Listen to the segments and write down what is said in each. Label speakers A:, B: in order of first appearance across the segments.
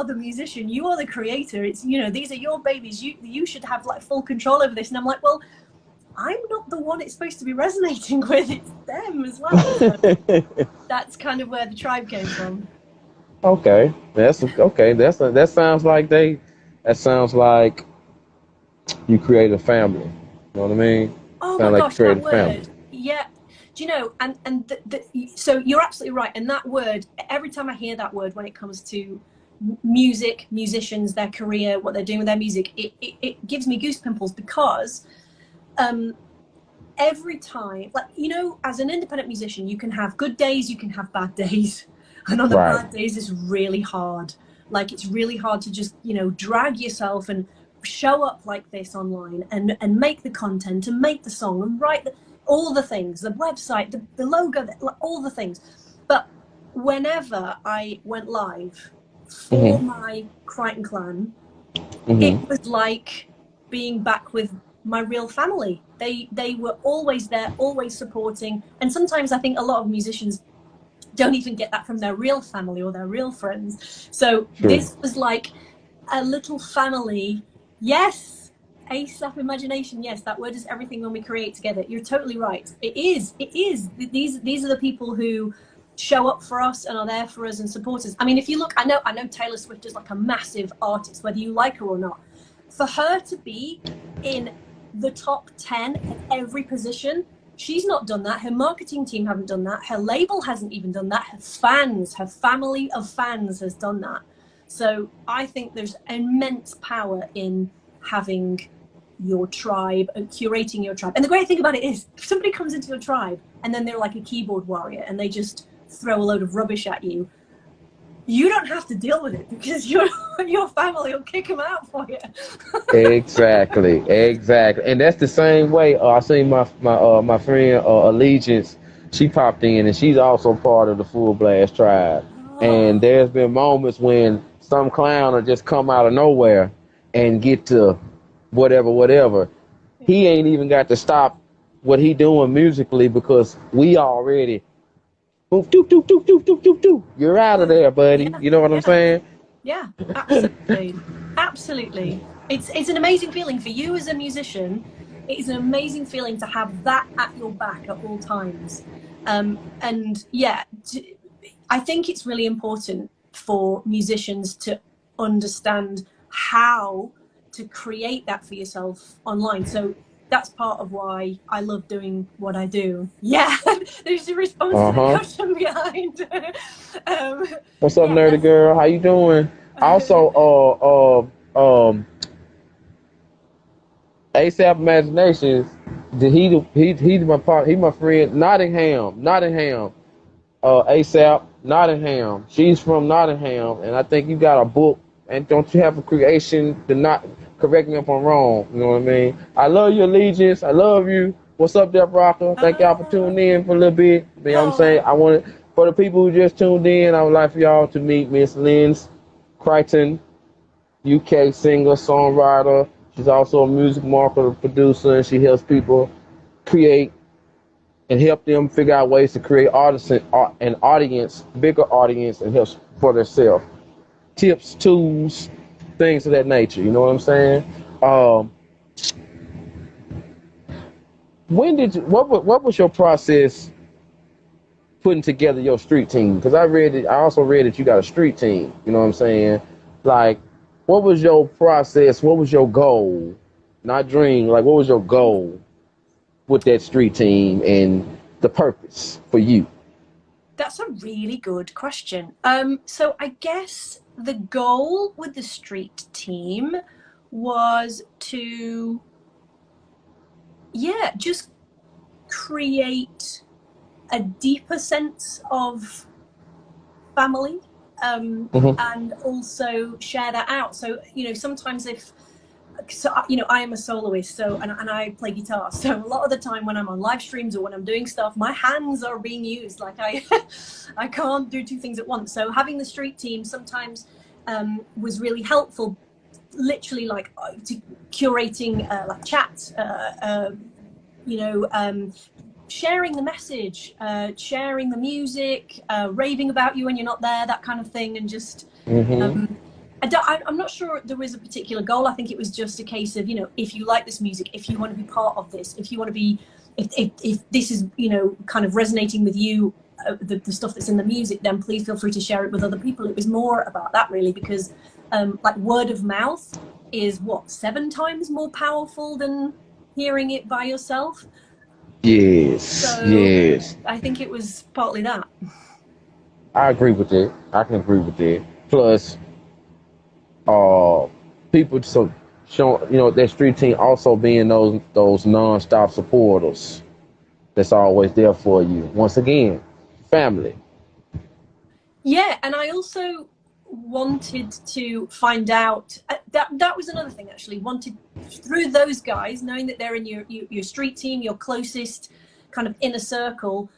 A: are the musician, you are the creator. It's, you know, these are your babies. You should have like full control over this. And I'm like, well, I'm not the one it's supposed to be resonating with. It's them as well. So that's kind of where the tribe came from.
B: Okay, that sounds like you create a family. You know what I mean?
A: Oh
B: Sound
A: my
B: like
A: gosh,
B: you create
A: that
B: a family.
A: word. Yeah. Do you know, so you're absolutely right. And that word, every time I hear that word when it comes to music, musicians, their career, what they're doing with their music, it gives me goosebumps because every time, like, you know, as an independent musician, you can have good days, you can have bad days. And on the bad days, it's really hard. Like, it's really hard to just, you know, drag yourself and show up like this online and make the content and make the song and write all the things, the website, the logo, all the things. But whenever I went live for my Crichton clan, it was like being back with my real family. They were always there, always supporting. And sometimes I think a lot of musicians don't even get that from their real family or their real friends. So this was like a little family. Yes, ASAP imagination. Yes, that word is everything when we create together. You're totally right. It is. These are the people who show up for us and are there for us and support us. I mean, if you look, I know Taylor Swift is like a massive artist, whether you like her or not. For her to be in the top 10 at every position, she's not done that. Her marketing team haven't done that. Her label hasn't even done that. Her fans, her family of fans has done that. So I think there's immense power in having your tribe and curating your tribe. And the great thing about it is, if somebody comes into your tribe and then they're like a keyboard warrior and they just throw a load of rubbish at you, you don't have to deal with it because your family will kick them out for you.
B: Exactly. And that's the same way. I seen my friend Allegiance. She popped in, and she's also part of the Full Blast tribe. And there's been moments when some clown will just come out of nowhere and get to whatever. He ain't even got to stop what he doing musically because we already. You're out of there, buddy.
A: Yeah,
B: you know what I'm saying?
A: Yeah, absolutely. It's an amazing feeling for you as a musician. It is an amazing feeling to have that at your back at all times. And yeah, I think it's really important for musicians to understand how to create that for yourself online. So that's part of why I love doing what I do. Yeah, there's a response to the question behind.
B: What's up, nerdy girl? How you doing? Also, ASAP Imaginations. He my friend. Nottingham. ASAP Nottingham. She's from Nottingham, and I think you got a book. And don't you have a creation to not correct me if I'm wrong? You know what I mean? I love your Allegiance. I love you. What's up, Deb Rocker? Thank y'all for tuning in for a little bit. You know what I'm saying? For the people who just tuned in, I would like for y'all to meet Miss Lynn Crichton, UK singer, songwriter. She's also a music marketer, producer, and she helps people create and help them figure out ways to create an audience, bigger audience, and help for themselves. Tips, tools, things of that nature. You know what I'm saying? What was your process putting together your street team? Because I also read that you got a street team. You know what I'm saying? Like, what was your process? What was your goal? Not dream. Like, what was your goal with that street team and the purpose for you?
A: That's a really good question. So I guess the goal with the street team was to, just create a deeper sense of family, and also share that out. So, you know, sometimes I am a soloist, and I play guitar. So a lot of the time when I'm on live streams or when I'm doing stuff, my hands are being used. Like I can't do two things at once. So having the street team sometimes was really helpful. Literally, like to curating like chats, sharing the message, sharing the music, raving about you when you're not there, that kind of thing, and just I'm not sure there was a particular goal. I think it was just a case of, you know, if you like this music, if you want to be part of this, if you want to be, if this is, you know, kind of resonating with you, the stuff that's in the music, then please feel free to share it with other people. It was more about that, really, because like word of mouth is what, 7 times more powerful than hearing it by yourself.
B: Yes.
A: So
B: yes.
A: I think it was partly that.
B: I agree with it. I can agree with it. Plus, people so show, you know, that street team also being those non-stop supporters that's always there for you. Once again, family.
A: Yeah, and I also wanted to find out that was another thing, actually. Wanted, through those guys, knowing that they're in your street team, your closest kind of inner circle,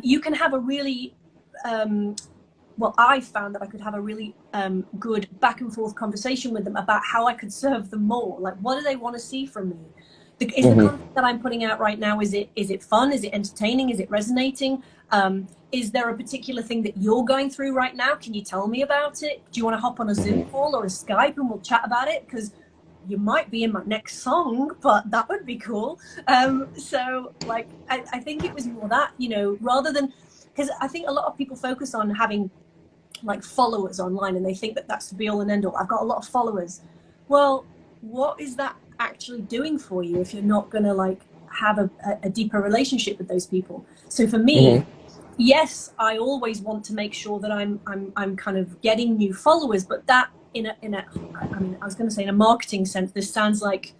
A: you can have a really well, I found that I could have a really good back and forth conversation with them about how I could serve them more. Like, what do they want to see from me? Is the content that I'm putting out right now, is it fun? Is it entertaining? Is it resonating? Is there a particular thing that you're going through right now? Can you tell me about it? Do you want to hop on a Zoom call or a Skype and we'll chat about it? Because you might be in my next song, but that would be cool. So, like, I think it was more that, you know, rather than, because I think a lot of people focus on having like followers online and they think that that's the be all and end all. I've got a lot of followers. Well, what is that actually doing for you if you're not going to like have a deeper relationship with those people? So for me, yes, I always want to make sure that I'm kind of getting new followers, but that in a I mean, I was going to say in a marketing sense, this sounds like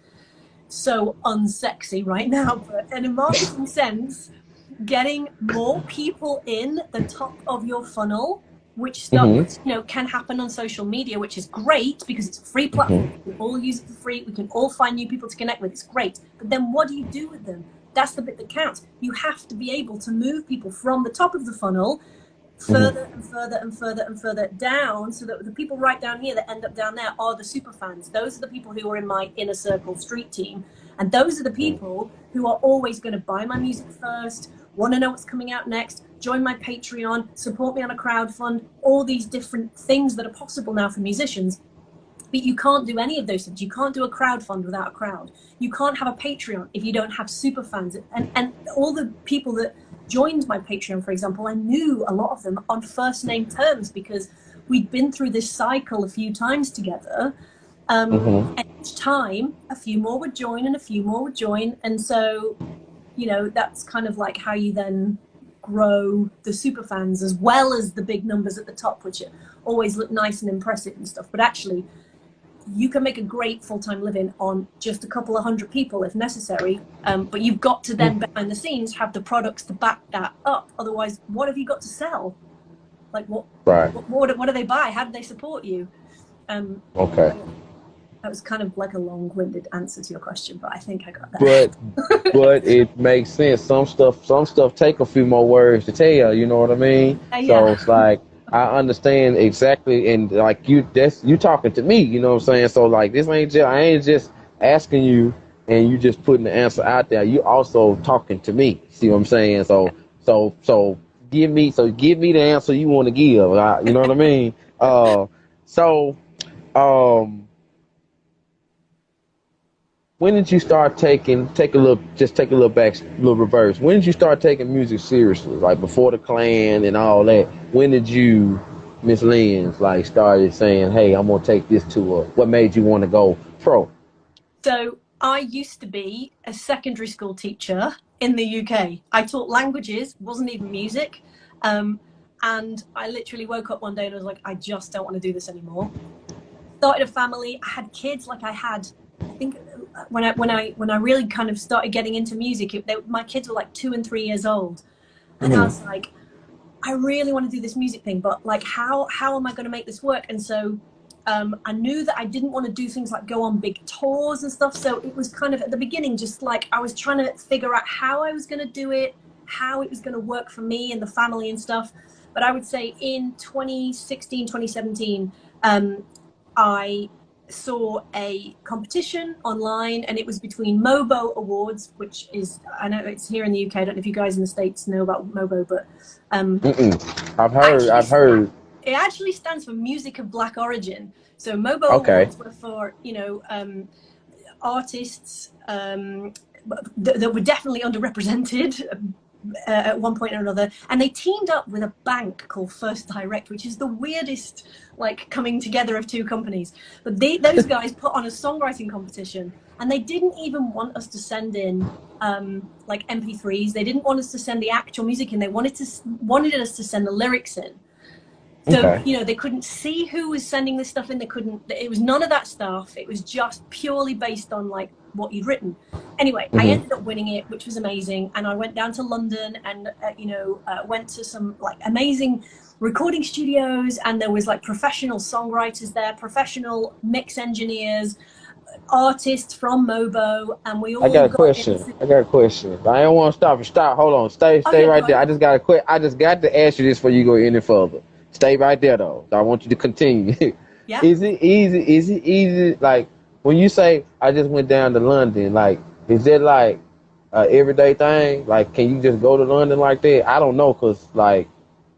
A: so unsexy right now, but in a marketing sense, getting more people in the top of your funnel, which stuff, you know, can happen on social media, which is great because it's a free platform. We can all use it for free. We can all find new people to connect with. It's great. But then what do you do with them? That's the bit that counts. You have to be able to move people from the top of the funnel further and further and further and further down, so that the people right down here that end up down there are the super fans. Those are the people who are in my inner circle street team. And those are the people who are always going to buy my music first, want to know what's coming out next, join my Patreon, support me on a crowdfund, all these different things that are possible now for musicians. But you can't do any of those things. You can't do a crowdfund without a crowd. You can't have a Patreon if you don't have super fans. And all the people that joined my Patreon, for example, I knew a lot of them on first name terms because we'd been through this cycle a few times together. And each time a few more would join and a few more would join. And so, you know, that's kind of like how you then grow the super fans as well as the big numbers at the top, which always look nice and impressive and stuff. But actually, you can make a great full-time living on just a couple of hundred people if necessary. But you've got to then behind the scenes have the products to back that up. Otherwise, what have you got to sell? Like what do they buy? How do they support you?
B: Okay.
A: That was kind of like a long-winded answer to your question, but I think I got that.
B: But it makes sense. Some stuff take a few more words to tell. You know what I mean?
A: Yeah.
B: So it's like I understand exactly, and like you talking to me. You know what I'm saying? So like this ain't just, I ain't just asking you and you just putting the answer out there. You also talking to me. See what I'm saying? So give me the answer you want to give. You know what I mean? When did you start take a little reverse? When did you start taking music seriously? Like before the Clan and all that. When did you, Miss Lynn's, like started saying, "Hey, I'm gonna take this to a"? What made you want to go pro?
A: So I used to be a secondary school teacher in the UK. I taught languages, wasn't even music, and I literally woke up one day and I was like, I just don't want to do this anymore. Started a family. I had kids. Like I think when I really kind of started getting into music, my kids were like 2 and 3 years old, and I was like, I really want to do this music thing, but like how am I going to make this work? And so I knew that I didn't want to do things like go on big tours and stuff. So it was kind of at the beginning just like I was trying to figure out how I was going to do it, how it was going to work for me and the family and stuff. But I would say in 2016, 2017, I saw a competition online, and it was between Mobo Awards, which is, I know it's here in the UK. I don't know if you guys in the States know about Mobo, but
B: I've heard.
A: it actually stands for Music of Black Origin. So MOBO Awards were for, you know, artists that were definitely underrepresented at one point or another, and they teamed up with a bank called First Direct, which is the weirdest like coming together of two companies. But those guys put on a songwriting competition, and they didn't even want us to send in like MP3s. They didn't want us to send the actual music in. They wanted us to send the lyrics in. So, you know, they couldn't see who was sending this stuff in. It was none of that stuff. It was just purely based on like what you'd written. Anyway, I ended up winning it, which was amazing. And I went down to London and, you know, went to some like amazing recording studios, and there was like professional songwriters there, professional mix engineers, artists from MOBO, and we all
B: I got a question. I don't want to stop. Hold on. Stay right there. I just got to ask you this before you go any further. Stay right there, though. I want you to continue.
A: Yeah.
B: Is it easy? Like, when you say, I just went down to London, like, is it like an everyday thing? Like, can you just go to London like that? I don't know, because, like,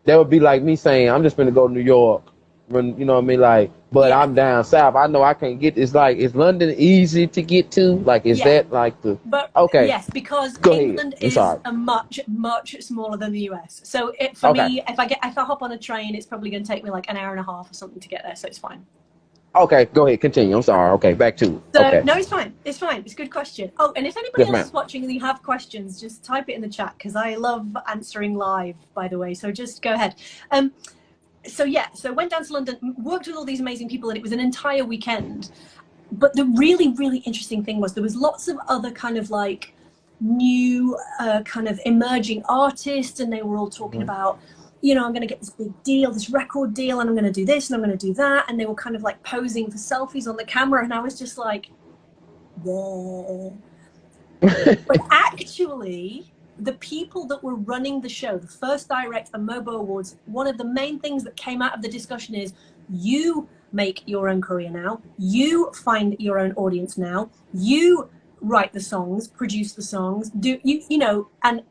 B: that would be like me saying, I'm just going to go to New York. You know what I mean? Like, but I'm down south. I know I can't get. It's like, is London easy to get to? Like, is that like the?
A: But
B: okay.
A: Yes, because England is a much smaller than the US. So for me, if I hop on a train, it's probably going to take me like an hour and a half or something to get there. So it's fine.
B: Okay, go ahead, continue. I'm sorry. Okay, back to it.
A: So no, it's fine. It's fine. It's a good question. Oh, and if anybody else is watching and you have questions, just type it in the chat, because I love answering live. By the way, so just go ahead. So went down to London, worked with all these amazing people, and it was an entire weekend. But the really, really interesting thing was there was lots of other kind of like new kind of emerging artists, and they were all talking about, you know, I'm going to get this big deal, this record deal, and I'm going to do this and I'm going to do that. And they were kind of like posing for selfies on the camera, and I was just like, yeah. But actually, the people that were running the show, the First Direct and MOBO Awards, one of the main things that came out of the discussion is, you make your own career now, you find your own audience now, you write the songs, produce the songs, you know, and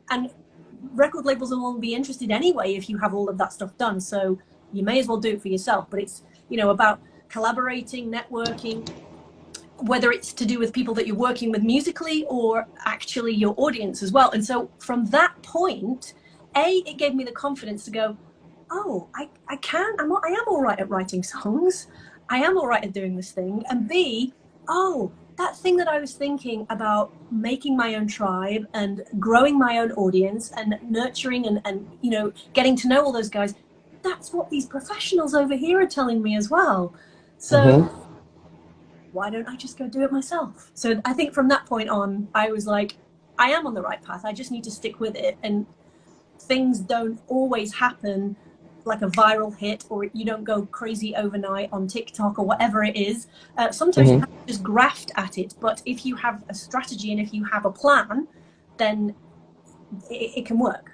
A: record labels will only be interested anyway if you have all of that stuff done, so you may as well do it for yourself. But it's, you know, about collaborating, networking, whether it's to do with people that you're working with musically or actually your audience as well. And so from that point, it gave me the confidence to go, oh, I am all right at writing songs. I am all right at doing this thing. And B, oh, that thing that I was thinking about making my own tribe and growing my own audience and nurturing and you know, getting to know all those guys, that's what these professionals over here are telling me as well. So why don't I just go do it myself? So I think from that point on, I was like, I am on the right path. I just need to stick with it. And things don't always happen like a viral hit, or you don't go crazy overnight on TikTok or whatever it is. Sometimes you have to just graft at it. But if you have a strategy and if you have a plan, then it can work.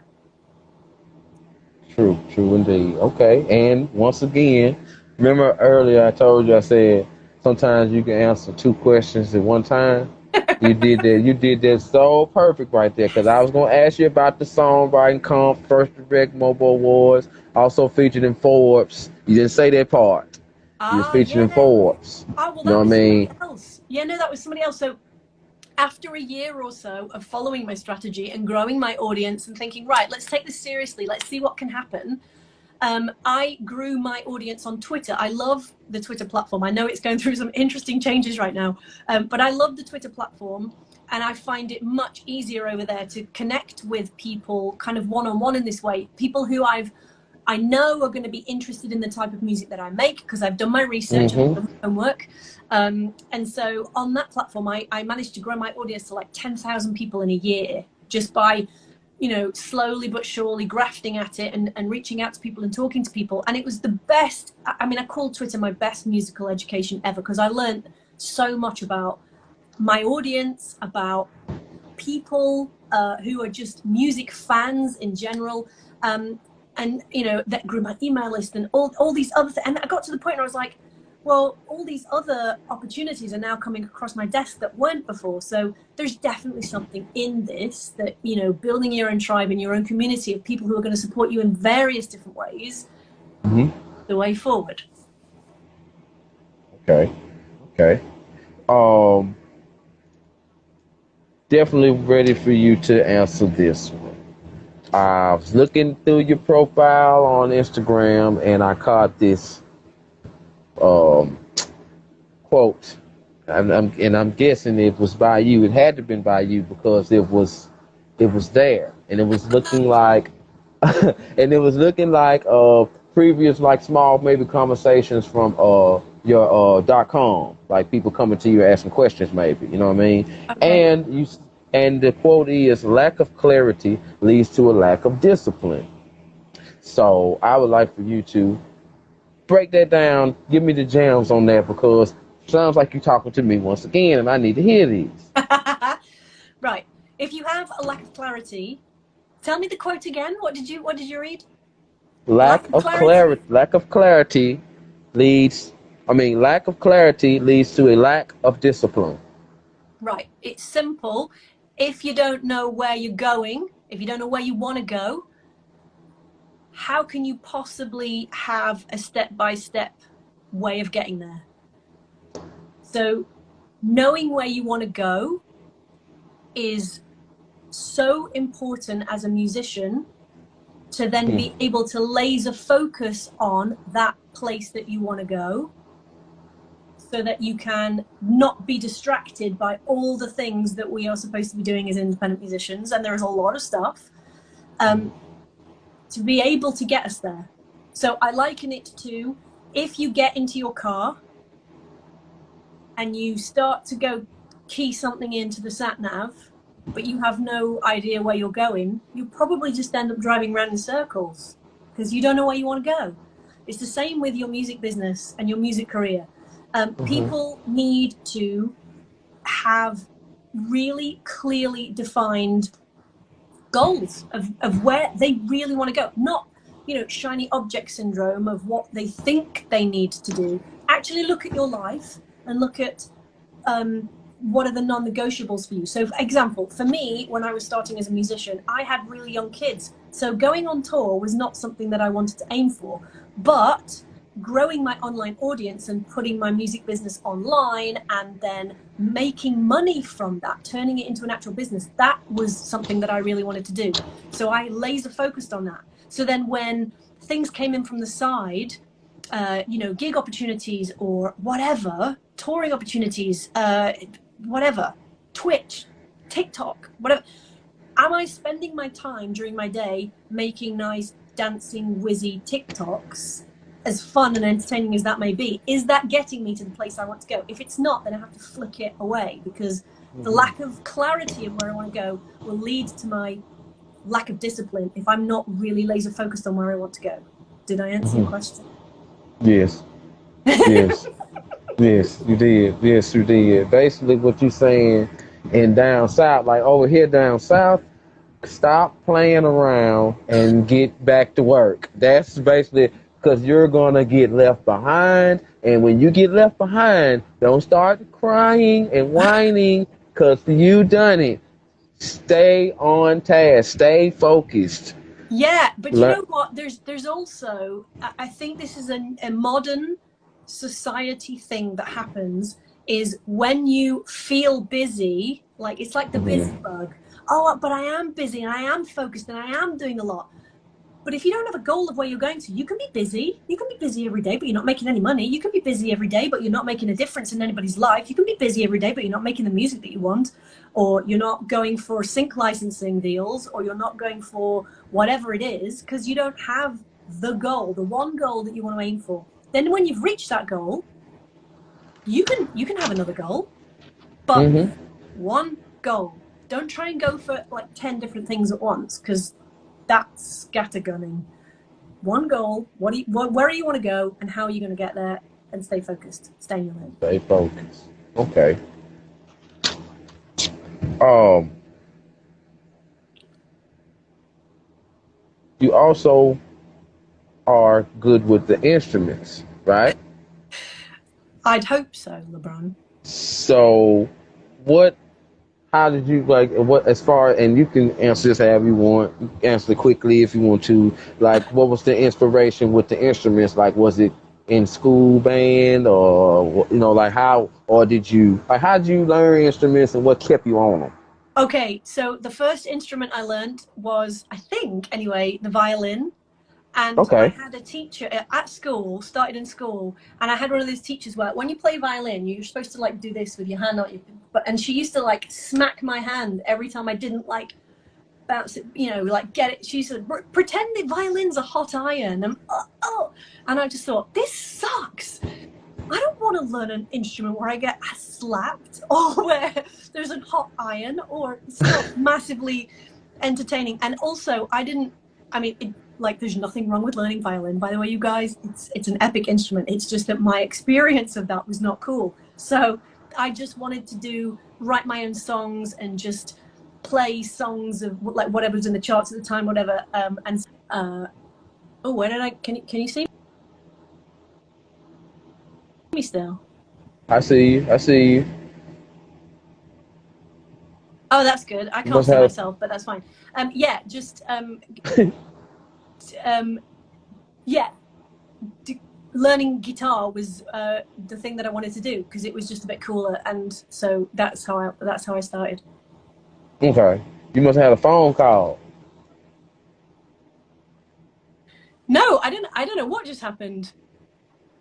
B: True indeed. Okay, and once again, remember earlier I told you, I said, sometimes you can answer 2 questions at one time. You did that so perfect right there, because I was going to ask you about the songwriting comp, First Direct, MOBO Awards, also featured in Forbes. You didn't say that part. You was featured in Forbes.
A: Oh, well, that was somebody else. Yeah, no, that was somebody else. So after a year or so of following my strategy and growing my audience and thinking, right, let's take this seriously, let's see what can happen, I grew my audience on Twitter. I love the Twitter platform. I know it's going through some interesting changes right now, but I love the Twitter platform, and I find it much easier over there to connect with people kind of one-on-one in this way. People who I know are going to be interested in the type of music that I make, because I've done my research and done my homework. And so on that platform, I managed to grow my audience to like 10,000 people in a year, just by, you know, slowly but surely grafting at it and reaching out to people and talking to people. And it was the best. I mean, I call Twitter my best musical education ever, because I learned so much about my audience, about people who are just music fans in general. And, you know, that grew my email list and all these other things. And I got to the point where I was like, well, all these other opportunities are now coming across my desk that weren't before. So there's definitely something in this, that, you know, building your own tribe and your own community of people who are going to support you in various different ways the way forward.
B: Okay. Okay. Um, Definitely ready for you to answer this one. I was looking through your profile on Instagram and I caught this um, quote, and I'm guessing it was by you. It had to have been by you because it was there, and it was looking like, and it was looking like previous like small maybe conversations from your .com, like people coming to you asking questions maybe, you know what I mean?
A: Okay.
B: And the quote is lack of clarity leads to a lack of discipline. So I would like for you to break that down, give me the jams on that because it sounds like you're talking to me once again and I need to hear these.
A: Right. If you have a lack of clarity, tell me the quote again. What did you read? Lack of clarity.
B: Lack of clarity lack of clarity leads to a lack of discipline.
A: Right. It's simple. If you don't know where you're going, if you don't know where you want to go, how can you possibly have a step-by-step way of getting there? So knowing where you want to go is so important as a musician to then be able to laser focus on that place that you want to go so that you can not be distracted by all the things that we are supposed to be doing as independent musicians, and there is a lot of stuff to be able to get us there. So I liken it to if you get into your car and you start to go key something into the sat nav, but you have no idea where you're going, you probably just end up driving around in circles because you don't know where you want to go. It's the same with your music business and your music career. People need to have really clearly defined goals of where they really want to go, not shiny object syndrome of what they think they need to do. Actually look at your life and look at what are the non-negotiables for you. So for example, for me, when I was starting as a musician, I had really young kids, so going on tour was not something that I wanted to aim for, but growing my online audience and putting my music business online and then making money from that, turning it into an actual business, that was something that I really wanted to do. So I laser focused on that. So then when things came in from the side, gig opportunities or whatever, touring opportunities, whatever, Twitch, TikTok, whatever, am I spending my time during my day making nice dancing whizzy TikToks, as fun and entertaining as that may be? Is that getting me to the place I want to go? If it's not, then I have to flick it away because the lack of clarity of where I want to go will lead to my lack of discipline if I'm not really laser focused on where I want to go. Did I answer your question?
B: Yes. Yes. Yes, you did. Yes, you did. Basically what you're saying in down south, like over here down south, stop playing around and get back to work. That's basically because you're going to get left behind. And when you get left behind, don't start crying and whining because you done it. Stay on task. Stay focused.
A: Yeah, but you know what? There's also, I think this is a modern society thing that happens is when you feel busy, like it's like the busy bug. Oh, but I am busy and I am focused and I am doing a lot. But if you don't have a goal of where you're going to, you can be busy. You can be busy every day, but you're not making any money. You can be busy every day, but you're not making a difference in anybody's life. You can be busy every day, but you're not making the music that you want, or you're not going for sync licensing deals, or you're not going for whatever it is, because you don't have the goal, the one goal that you want to aim for. Then when you've reached that goal, you can have another goal, but one goal. Don't try and go for like 10 different things at once, because that's scattergunning. One goal, where do you want to go and how are you going to get there, and stay focused. Stay in your lane.
B: Stay focused. Okay. You also are good with the instruments, right?
A: I'd hope so, LeBron.
B: So how did you like what as far and you can answer this however you want. You can answer it quickly if you want to. Like, what was the inspiration with the instruments? Like, was it in school band or like how or did you like how did you learn instruments and what kept you on them?
A: Okay, so the first instrument I learned was, I think anyway, the violin. And I
B: Okay.
A: had a teacher at school, started in school, and I had one of those teachers where when you play violin, you're supposed to like do this with your hand, aren't you? And she used to like smack my hand every time I didn't like bounce it, like get it. She said, pretend the violin's a hot iron. And I just thought, this sucks. I don't want to learn an instrument where I get slapped or where there's a hot iron, or it's not massively entertaining. And also, there's nothing wrong with learning violin, by the way, you guys. It's an epic instrument. It's just that my experience of that was not cool. So I just wanted to write my own songs and just play songs of like whatever's in the charts at the time, whatever. Where did can you see me still?
B: I see you. I see you.
A: Oh, that's good. I can't see myself, but that's fine. Learning guitar was the thing that I wanted to do because it was just a bit cooler, and so that's how I started.
B: Okay. You must have had a phone call.
A: No, I don't know what just happened.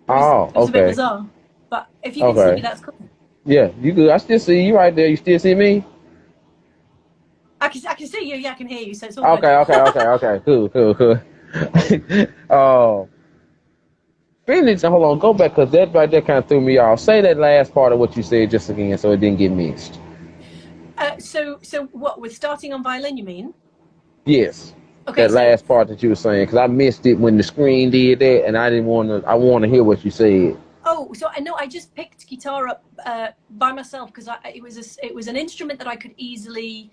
A: It was a bit bizarre. But if you can see me, that's cool.
B: Yeah, you good. I still see you right there. You still see me?
A: I can see you. Yeah, I can hear you. So it's all
B: okay. Cool. Finish. Hold on. Go back because that right there kind of threw me off. Say that last part of what you said just again, so it didn't get mixed.
A: So what with starting on violin? You mean?
B: Yes.
A: Okay.
B: That last part that you were saying, because I missed it when the screen did that, and I didn't want to. I want to hear what you said.
A: Oh, so I know I just picked guitar up by myself because it was an instrument that I could easily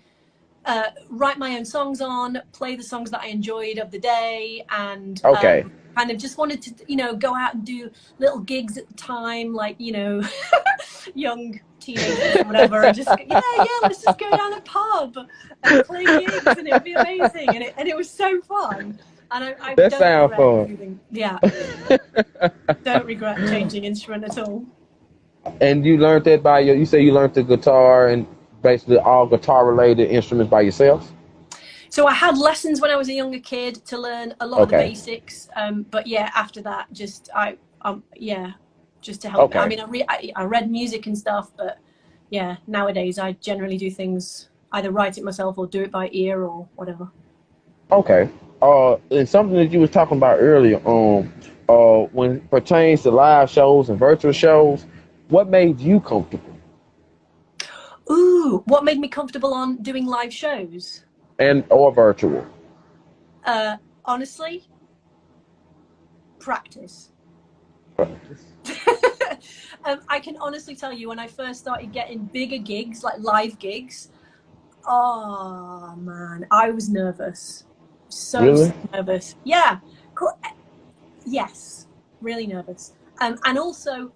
A: write my own songs on, play the songs that I enjoyed of the day, and kind of just wanted to go out and do little gigs at the time, like young teenagers or whatever, and just let's just go down a pub and play gigs, and it'd be amazing, and it was so fun. And I
B: that
A: don't
B: sounds fun.
A: Anything. Yeah, don't regret changing instrument at all.
B: And you learned that you say you learned the guitar and basically all guitar related instruments by yourself?
A: So I had lessons when I was a younger kid to learn a lot of the basics. But yeah, after that, just to help. I mean, I read music and stuff, but yeah, nowadays I generally do things, either write it myself or do it by ear or whatever.
B: Okay. And something that you was talking about earlier, when it pertains to live shows and virtual shows, what made you comfortable?
A: Ooh, what made me comfortable on doing live shows?
B: Or virtual?
A: Honestly, practice. I can honestly tell you, when I first started getting bigger gigs, like live gigs, oh man, I was nervous. So nervous. Yeah. Cool. Yes, really nervous. And also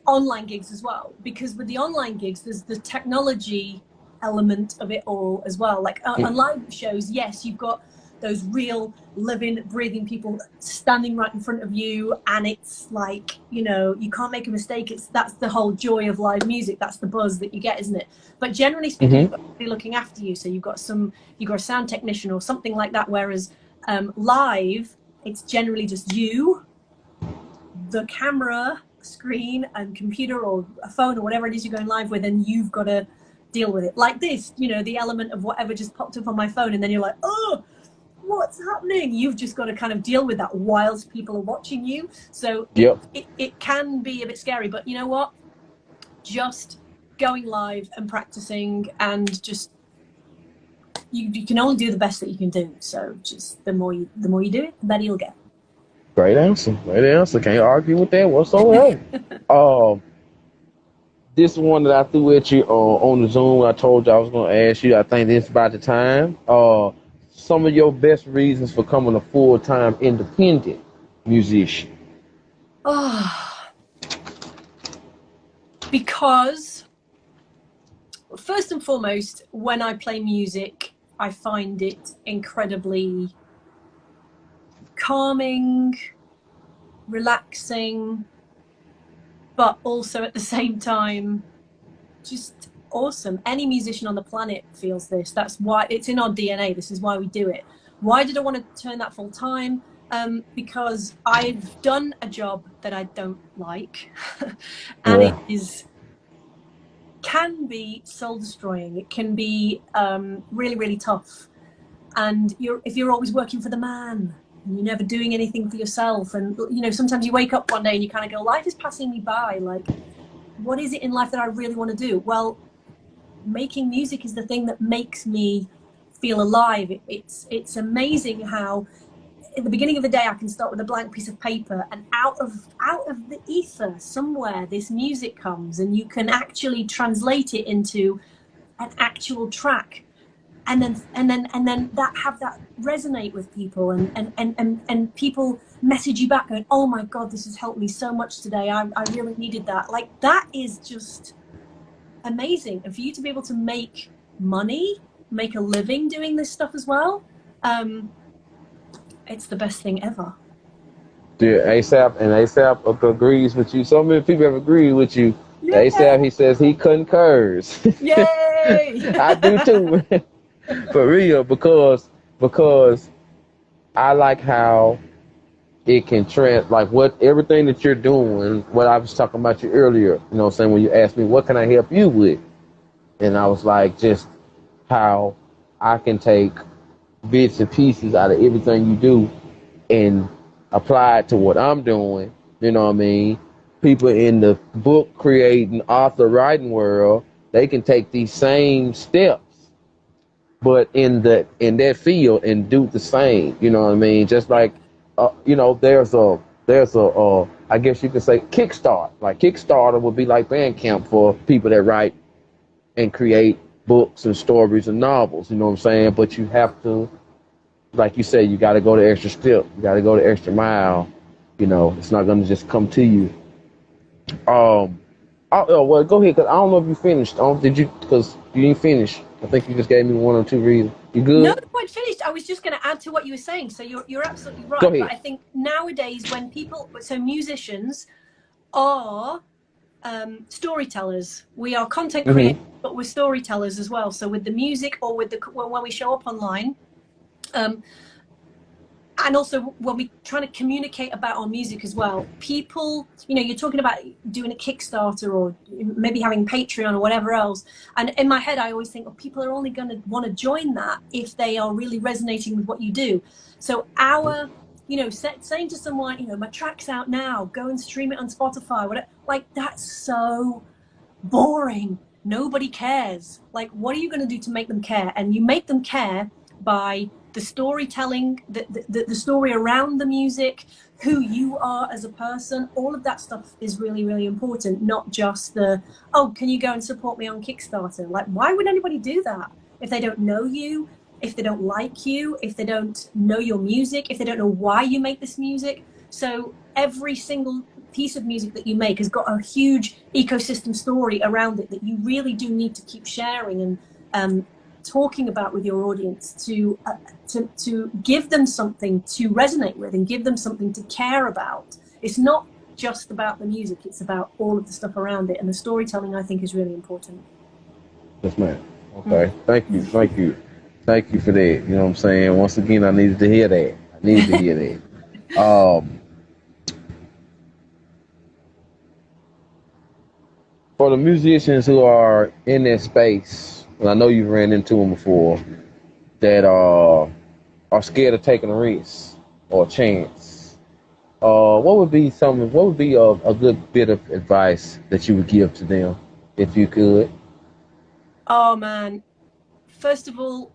A: online gigs as well, because with the online gigs there's the technology element of it all as well. Like on live shows, yes, you've got those real living, breathing people standing right in front of you, and it's like, you can't make a mistake. That's the whole joy of live music. That's the buzz that you get, isn't it? But generally speaking, you've got somebody looking after you, so you've got a sound technician or something like that, whereas live, it's generally just you, the camera, screen and computer or a phone or whatever it is you're going live with, and you've got to deal with it like this, the element of whatever just popped up on my phone, and then you're like, oh, what's happening? You've just got to kind of deal with that whilst people are watching you. So it can be a bit scary, but you know what, just going live and practicing, and just you can only do the best that you can do. So just the more you do it, the better you'll get.
B: Great answer. Can't argue with that whatsoever. This one that I threw at you on the Zoom, I told you I was going to ask you. I think this is about the time. Some of your best reasons for becoming a full-time independent musician.
A: Because first and foremost, when I play music, I find it incredibly calming, relaxing, but also at the same time, just awesome. Any musician on the planet feels this. That's why it's in our DNA. This is why we do it. Why did I want to turn that full time? Because I've done a job that I don't like, and it can be soul destroying. It can be really, really tough. And if you're always working for the man, and you're never doing anything for yourself, and you know, sometimes you wake up one day and you kind of go, life is passing me by. Like, what is it in life that I really want to do? Well, making music is the thing that makes me feel alive. It's amazing how at the beginning of the day I can start with a blank piece of paper, and out of the ether somewhere this music comes, and you can actually translate it into an actual track, and then that resonate with people, and people message you back going, oh my god, this has helped me so much today. I really needed that. Like, that is just amazing. And for you to be able to make money, make a living doing this stuff as well, it's the best thing ever.
B: Dude, ASAP agrees with you. So many people have agreed with you. Yeah. ASAP, he says he concurs.
A: Yay!
B: I do too. For real, because I like how it can like everything that you're doing, what I was talking about you earlier, you know what I'm saying, when you asked me what can I help you with? And I was like, just how I can take bits and pieces out of everything you do and apply it to what I'm doing. You know what I mean? People in the book creating, author writing world, they can take these same steps, but in that field and do the same. You know what I mean? Just like, you know, there's a I guess you could say Kickstart. Like Kickstarter would be like Bandcamp for people that write and create books and stories and novels, you know what I'm saying? But you have to, like you said, you got to go the extra step. You got to go the extra mile. You know, it's not going to just come to you. Well, go ahead, because I don't know if you finished. Because you didn't finish. I think you just gave me one or two reasons. You good?
A: No, I'm quite finished. I was just going to add to what you were saying. So you're absolutely right.
B: Go ahead.
A: But I think nowadays when musicians are storytellers. We are content creators, but we're storytellers as well. So with the music, or with when we show up online, and also when we're trying to communicate about our music as well, people, you know, you're talking about doing a Kickstarter or maybe having Patreon or whatever else. And in my head, I always think, oh, people are only going to want to join that if they are really resonating with what you do. So you know, saying to someone, you know, my track's out now, go and stream it on Spotify, whatever, like, that's so boring. Nobody cares. Like, what are you going to do to make them care? And you make them care by the storytelling, the story around the music, who you are as a person. All of that stuff is really, really important, not just oh, can you go and support me on Kickstarter? Like, why would anybody do that if they don't know you? If they don't like you, if they don't know your music, if they don't know why you make this music. So every single piece of music that you make has got a huge ecosystem story around it that you really do need to keep sharing and talking about with your audience to give them something to resonate with and give them something to care about. It's not just about the music, it's about all of the stuff around it, and the storytelling, I think, is really important.
B: Yes, ma'am. Okay. Thank you for that. You know what I'm saying? Once again, I needed to hear that. For the musicians who are in that space, and I know you've ran into them before, that are scared of taking a risk or a chance, what would be a good bit of advice that you would give to them, if you could?
A: Oh man, first of all,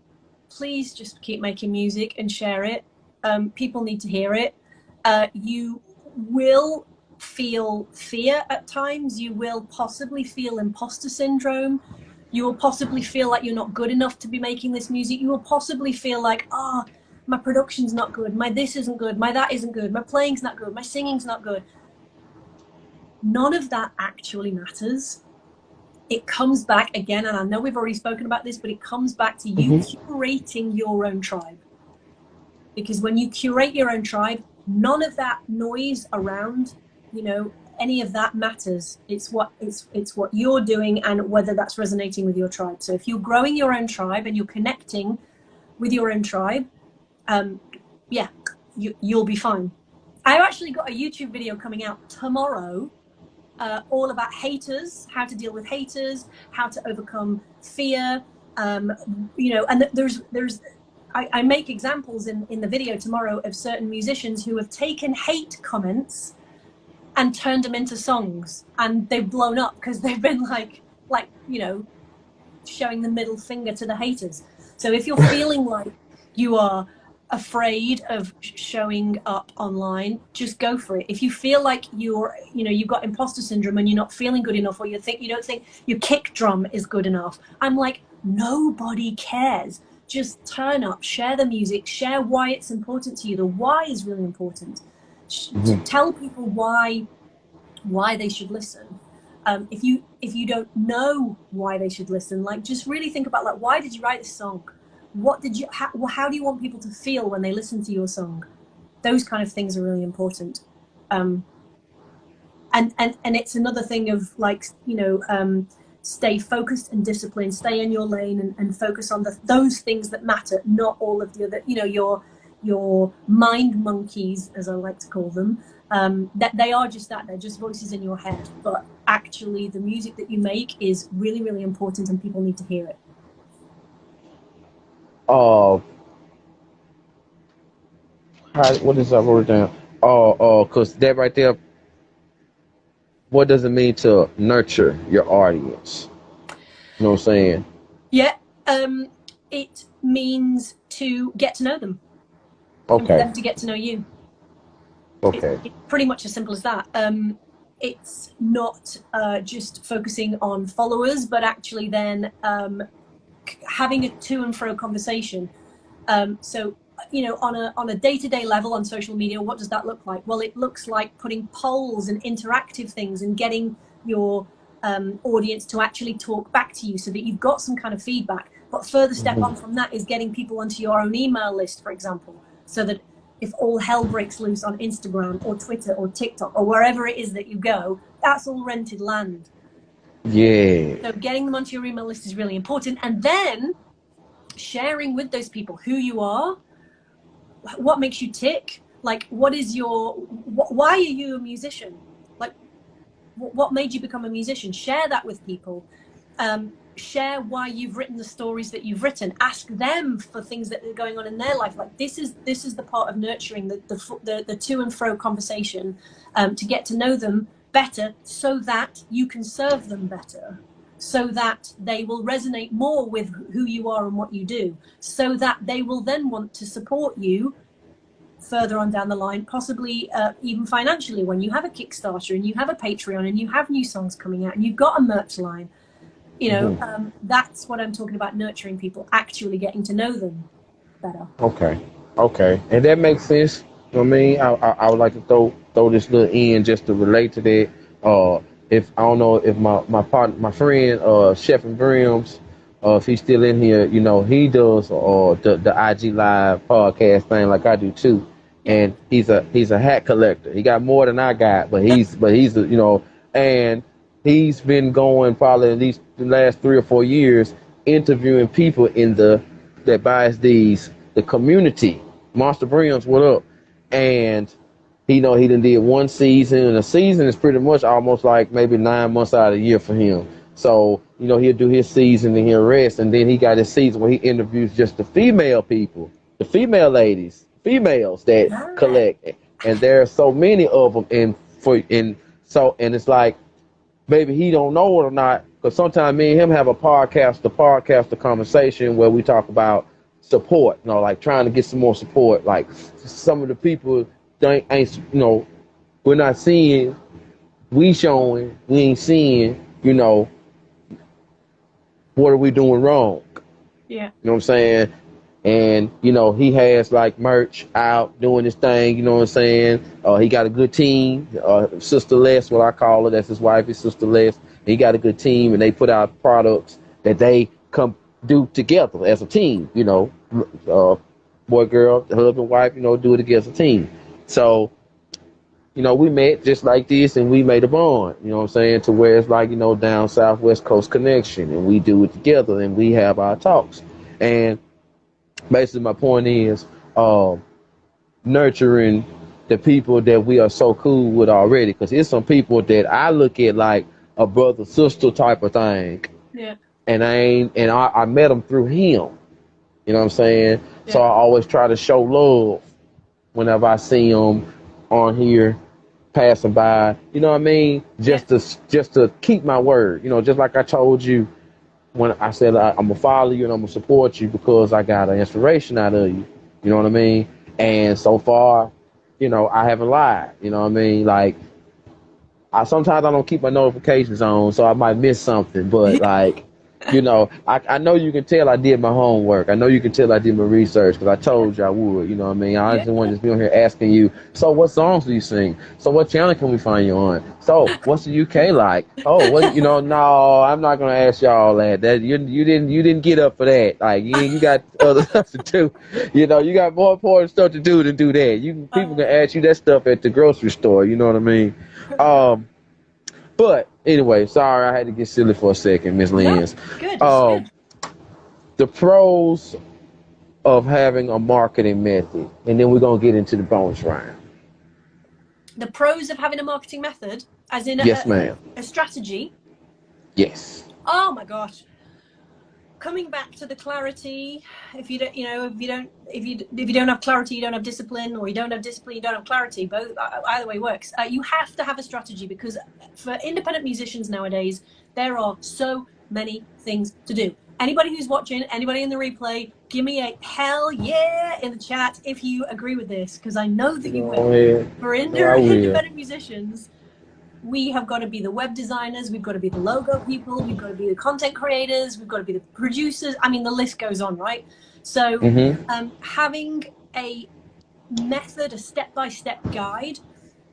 A: please just keep making music and share it. People need to hear it. You will feel fear at times. You will possibly feel imposter syndrome. You will possibly feel like you're not good enough to be making this music. You will possibly feel like, my production's not good, my this isn't good, my that isn't good, my playing's not good, my singing's not good. None of that actually matters. it comes back again, and I know we've already spoken about this, but it comes back to you curating your own tribe. Because when you curate your own tribe, none of that noise around, you know, any of that matters. It's what you're doing and whether that's resonating with your tribe. So if you're growing your own tribe and you're connecting with your own tribe, you'll be fine. I've actually got a YouTube video coming out tomorrow, all about haters, how to deal with haters, how to overcome fear, you know, and I make examples in the video tomorrow of certain musicians who have taken hate comments and turned them into songs, and they've blown up because they've been like, you know, showing the middle finger to the haters. So if you're feeling like you are afraid of showing up online, just go for it. If you feel like you've got imposter syndrome and you're not feeling good enough, or you don't think your kick drum is good enough, I'm like, nobody cares. Just turn up, share the music, share why it's important to you. The why is really important. Tell people why they should listen. If you don't know why they should listen, like, just really think about, like, why did you write this song? How do you want people to feel when they listen to your song? Those kind of things are really important. And it's another thing of, like, you know, stay focused and disciplined, stay in your lane and focus on those things that matter, not all of the other, you know, your mind monkeys, as I like to call them, that they are just that, they're just voices in your head. But actually the music that you make is really, really important, and people need to hear it.
B: What is I wrote it down? Because that right there, what does it mean to nurture your audience? You know what I'm saying?
A: Yeah, it means to get to know them.
B: Okay.
A: And for them to get to know you.
B: Okay.
A: It's pretty much as simple as that. It's not just focusing on followers, but actually then having a to and fro conversation. So, you know, on a day-to-day level on social media, what does that look like? Well, it looks like putting polls and interactive things and getting your audience to actually talk back to you so that you've got some kind of feedback. But further step on from that is getting people onto your own email list, for example, so that if all hell breaks loose on Instagram or Twitter or TikTok or wherever it is that you go, that's all rented land.
B: Yeah.
A: So getting them onto your email list is really important. And then sharing with those people who you are, what makes you tick, like, why are you a musician? Like, what made you become a musician? Share that with people. Share why you've written the stories that you've written. Ask them for things that are going on in their life. Like, this is the part of nurturing the to and fro conversation, to get to know them better, so that you can serve them better, so that they will resonate more with who you are and what you do, so that they will then want to support you further on down the line, possibly even financially, when you have a Kickstarter and you have a Patreon and you have new songs coming out and you've got a merch line. You know, that's what I'm talking about, nurturing people, actually getting to know them better. Okay. And that makes sense. You know what I mean? I would like to throw this little in just to relate to that. If I don't know if my friend Chef and Brims, if he's still in here, you know, he does the IG Live podcast thing like I do too. And he's a hat collector. He got more than I got, but he's you know, and he's been going probably at least the last 3 or 4 years interviewing people that buys the community. Monster Brims, what up? And he done did one season, and a season is pretty much almost like maybe 9 months out of the year for him. So, you know, he'll do his season and he'll rest, and then he got his season where he interviews just the female people, the female ladies, females that collect, and there are so many of them, and it's like, maybe he don't know it or not, because sometimes me and him have a podcast conversation where we talk about support, you know, like trying to get some more support. Like, some of the people ain't, you know, we're not seeing, we ain't seeing, you know, what are we doing wrong? Yeah.
B: You know what I'm saying? And, he has like merch out doing his thing, you know what I'm saying? He got a good team, Sister Les, what I call her, that's his wife, his Sister Les. He got a good team, and they put out products that they come do together as a team, boy, girl, husband, wife, do it as a team. So, we met just like this, and we made a bond, you know what I'm saying, to where it's like, down south West Coast connection, and we do it together, and we have our talks. And basically my point is nurturing the people that we are so cool with already, because it's some people that I look at like a brother sister type of thing.
A: Yeah.
B: And I met them through him. You know what I'm saying? Yeah. So I always try to show love whenever I see them on here passing by. You know what I mean? Just to keep my word. Just like I told you when I said I'm gonna follow you and I'm gonna support you because I got an inspiration out of you. You know what I mean? And so far, I haven't lied. You know what I mean? Like, sometimes I don't keep my notifications on, so I might miss something. But like, I know you can tell I did my homework. I know you can tell I did my research because I told you I would. You know what I mean? I just want to be on here asking you, so what songs do you sing? So what channel can we find you on? So what's the UK like? Oh, what? No, I'm not gonna ask y'all that. That you didn't get up for that. Like you got other stuff to do. You got more important stuff to do than do that. People can ask you that stuff at the grocery store. You know what I mean? But anyway, sorry, I had to get silly for a second, Miss Lynn's.
A: No, good.
B: The pros of having a marketing method, and then we're gonna get into the bonus round.
A: The pros of having a marketing method, as in
B: yes, ma'am.
A: A strategy.
B: Yes.
A: Oh my gosh. Coming back to the clarity, if you don't have clarity, you don't have discipline, or you don't have discipline, you don't have clarity. Both, either way works. You have to have a strategy, because for independent musicians nowadays, there are so many things to do. Anybody who's watching, anybody in the replay, give me a hell yeah in the chat if you agree with this, because I know that you will.
B: Yeah.
A: For independent musicians, we have got to be the web designers, we've got to be the logo people, we've got to be the content creators, we've got to be the producers. I mean, the list goes on, right? So having a method, a step-by-step guide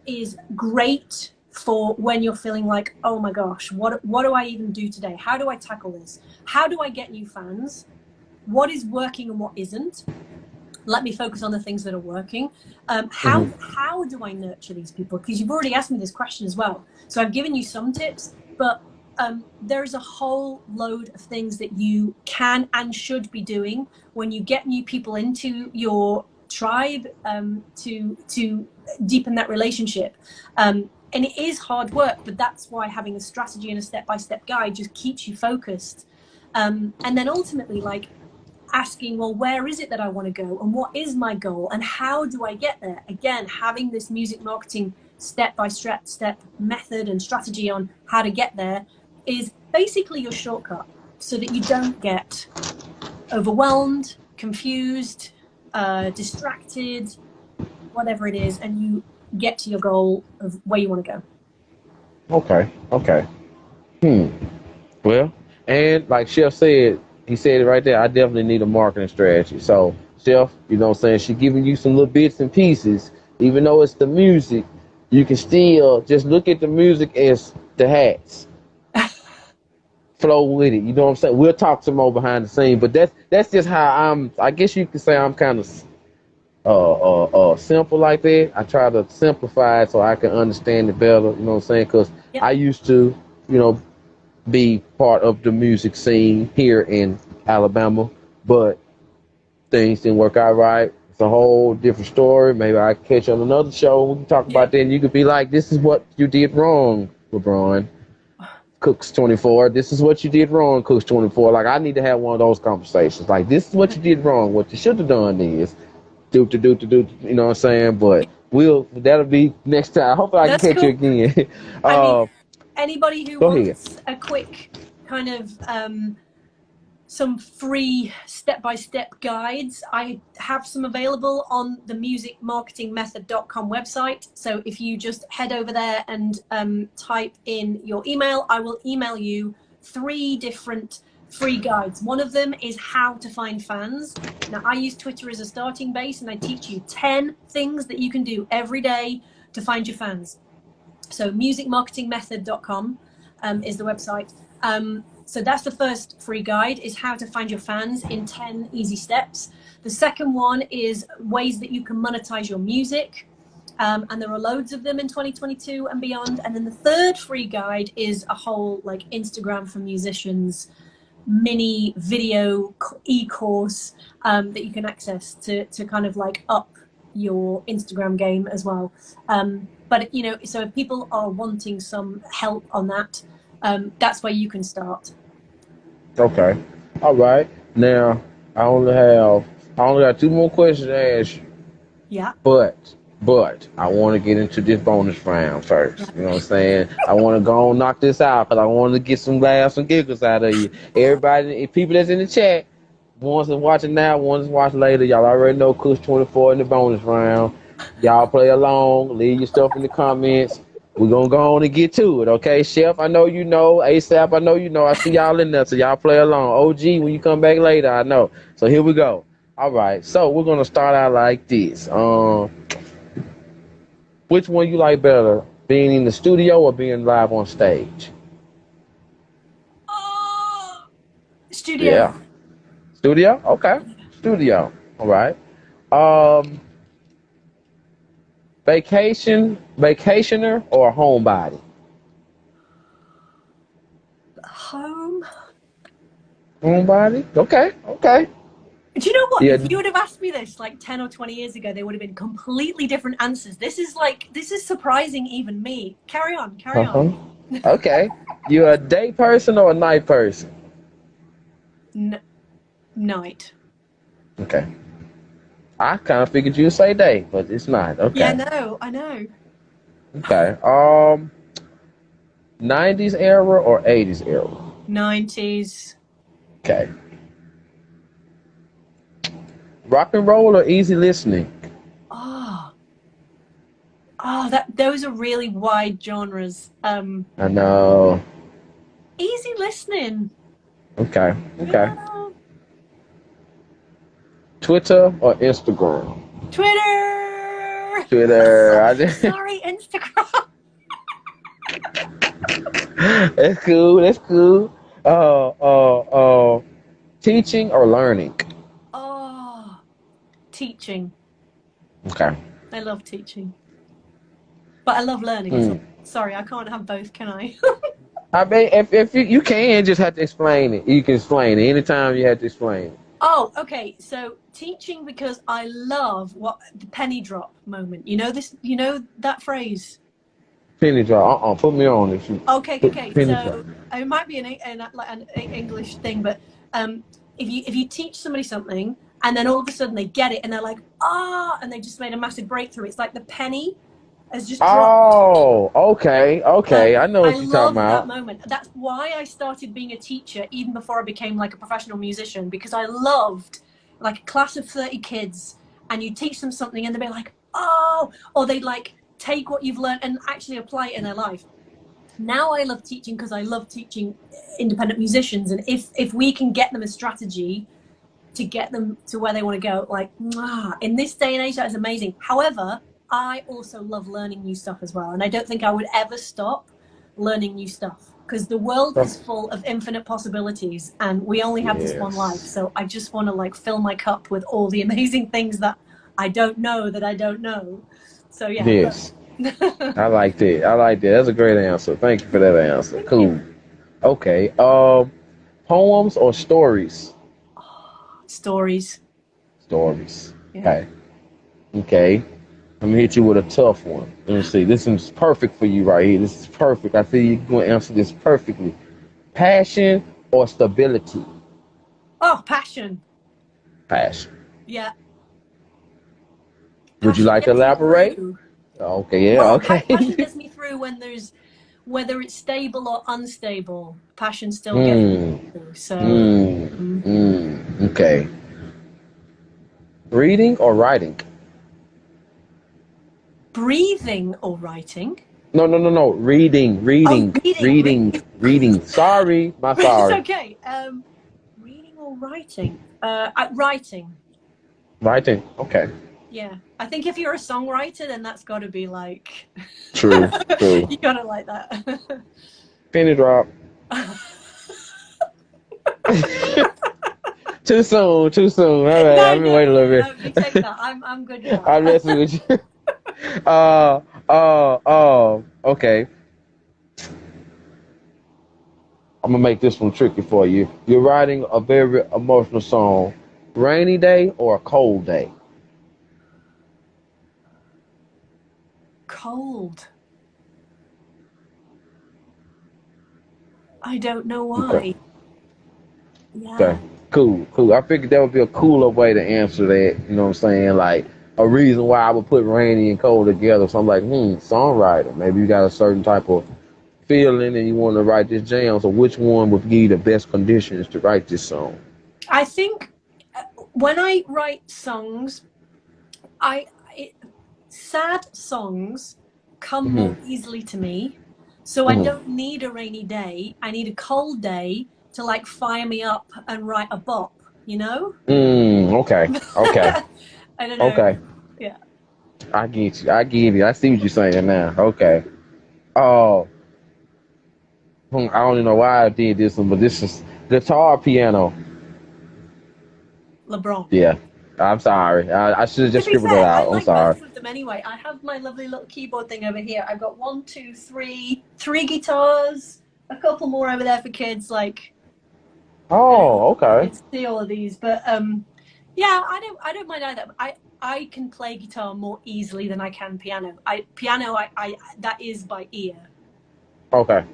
A: is great for when you're feeling like, oh my gosh, what do I even do today? How do I tackle this? How do I get new fans? What is working and what isn't? Let me focus on the things that are working. How do I nurture these people? Because you've already asked me this question as well. So I've given you some tips, but there's a whole load of things that you can and should be doing when you get new people into your tribe to deepen that relationship. And it is hard work, but that's why having a strategy and a step-by-step guide just keeps you focused. And then ultimately, like, asking, well, where is it that I want to go, and what is my goal, and how do I get there? Again, having this music marketing step-by-step method and strategy on how to get there is basically your shortcut, so that you don't get overwhelmed, confused, distracted, whatever it is, and you get to your goal of where you want to
B: go. Okay. Well, and like Chef said, he said it right there, I definitely need a marketing strategy. So, Chef, you know what I'm saying, she's giving you some little bits and pieces. Even though it's the music, you can still just look at the music as the hats. Flow with it, you know what I'm saying? We'll talk some more behind the scene, but that's just how I guess you could say I'm kind of simple like that. I try to simplify it so I can understand it better, you know what I'm saying? Because I used to, be part of the music scene here in Alabama, but things didn't work out right. It's a whole different story. Maybe I catch you on another show. We can talk about that, and you could be like, this is what you did wrong, LeBron. Cooks24, this is what you did wrong, Cooks24. Like, I need to have one of those conversations. Like, this is what you did wrong. What you should have done is do, you know what I'm saying? But that'll be next time. Hopefully I can catch you again.
A: Anybody who wants a quick kind of some free step-by-step guides, I have some available on the musicmarketingmethod.com website. So if you just head over there and type in your email, I will email you 3 different free guides. One of them is how to find fans. Now, I use Twitter as a starting base, and I teach you 10 things that you can do every day to find your fans. So musicmarketingmethod.com is the website. So that's the first free guide, is how to find your fans in 10 easy steps. The second one is ways that you can monetize your music. And there are loads of them in 2022 and beyond. And then the third free guide is a whole like Instagram for musicians mini video e-course that you can access to kind of like up your Instagram game as well. But you know, so if people are wanting some help on that, that's where you can start.
B: Okay. All right. Now I only got 2 more questions to ask you.
A: Yeah.
B: But I want to get into this bonus round first. You know what I'm saying? I want to go and knock this out because I want to get some laughs and giggles out of you. Everybody, people that's in the chat, ones that's watching now, ones that's watching later, y'all already know Cookz24 in the bonus round. Y'all play along. Leave your stuff in the comments. We're going to go on and get to it, okay? Chef, I know you know. ASAP, I know you know. I see y'all in there, so y'all play along. OG, when you come back later, I know. So here we go. All right, so we're going to start out like this. Which one you like better, being in the studio or being live on stage?
A: Studio.
B: Yeah. Studio? Okay. Studio. All right. Vacationer or homebody? Homebody? Okay.
A: Do you know what?
B: Yeah.
A: If you would have asked me this like 10 or 20 years ago, they would have been completely different answers. This is surprising even me. Carry on.
B: Okay. You a day person or a night person?
A: Night.
B: Okay. I kind of figured you'd say day, but it's not. Okay.
A: Yeah, I know.
B: Okay. 90s era or 80s era?
A: 90s.
B: Okay. Rock and roll or easy listening?
A: Those are really wide genres.
B: I know.
A: Easy listening.
B: Okay.
A: Yeah.
B: Twitter or Instagram?
A: Twitter. Sorry, Instagram.
B: That's cool. Teaching or learning?
A: Teaching.
B: Okay.
A: I love teaching. But I love learning as well. Sorry, I can't have both, can I?
B: I mean, if you can, just have to explain it. You can explain it. Anytime you have to explain it.
A: Oh, okay. So teaching, because I love the penny drop moment. You know that phrase?
B: Penny drop. Put me on it.
A: Okay. So it might be an English thing, but if you teach somebody something and then all of a sudden they get it and they're like, and they just made a massive breakthrough. It's like the penny has just dropped.
B: Oh, okay. I know what you're talking about.
A: I love that moment. That's why I started being a teacher even before I became like a professional musician, because I loved like a class of 30 kids and you teach them something and they'd be like, or they'd like take what you've learned and actually apply it in their life. Now I love teaching because I love teaching independent musicians, and if we can get them a strategy to get them to where they want to go, like in this day and age, that is amazing. However, I also love learning new stuff as well, and I don't think I would ever stop learning new stuff, because the world is full of infinite possibilities and we only have this one life. So I just want to like fill my cup with all the amazing things that I don't know. So yeah.
B: Yes. I like that. That's a great answer. Thank you for that answer. Cool. Okay. Poems or stories?
A: Stories.
B: Yeah. Okay. I'm gonna hit you with a tough one. Let me see. This is perfect for you right here. This is perfect. I feel you're gonna answer this perfectly. Passion or stability?
A: Passion. Yeah.
B: Would you like to elaborate? Okay, yeah, okay.
A: Passion gets me through whether it's stable or unstable. Passion still gets me through. So.
B: Okay. Reading or writing?
A: Breathing or writing?
B: No. Reading. Sorry.
A: It's okay. or writing? Writing.
B: Writing. Okay.
A: Yeah, I think if you're a songwriter, then that's got to be like.
B: True. True.
A: You gotta like that.
B: Penny drop. Too soon. Too soon. All right. I've been waiting a little bit.
A: No, you take that. I'm good with that.
B: I'm messing with you. Okay. I'm gonna make this one tricky for you. You're writing a very emotional song. Rainy day or a cold day?
A: Cold. I don't know why.
B: Okay.
A: Yeah.
B: Okay. Cool. Cool. I figured that would be a cooler way to answer that. You know what I'm saying? Like a reason why I would put rainy and cold together. So I'm like, songwriter. Maybe you got a certain type of feeling and you want to write this jam. So which one would give you the best conditions to write this song?
A: I think when I write songs, sad songs come more easily to me. So I don't need a rainy day. I need a cold day to like fire me up and write a bop, you know?
B: Okay. Okay.
A: I don't know.
B: Okay.
A: Yeah.
B: I get you. I get you. I see what you're saying now. Okay. Oh. I don't even know why I did this one, but this is guitar, piano.
A: LeBron.
B: Yeah. I'm sorry. I should have just scribbled it out. I'm sorry.
A: Both of them anyway. I have my lovely little keyboard thing over here. I've got 1, 2, 3, 3 guitars, a couple more over there for kids. Like,
B: oh, okay.
A: Kids see all of these, but yeah, I don't mind either. I can play guitar more easily than I can piano. Piano, that is by ear.
B: Okay.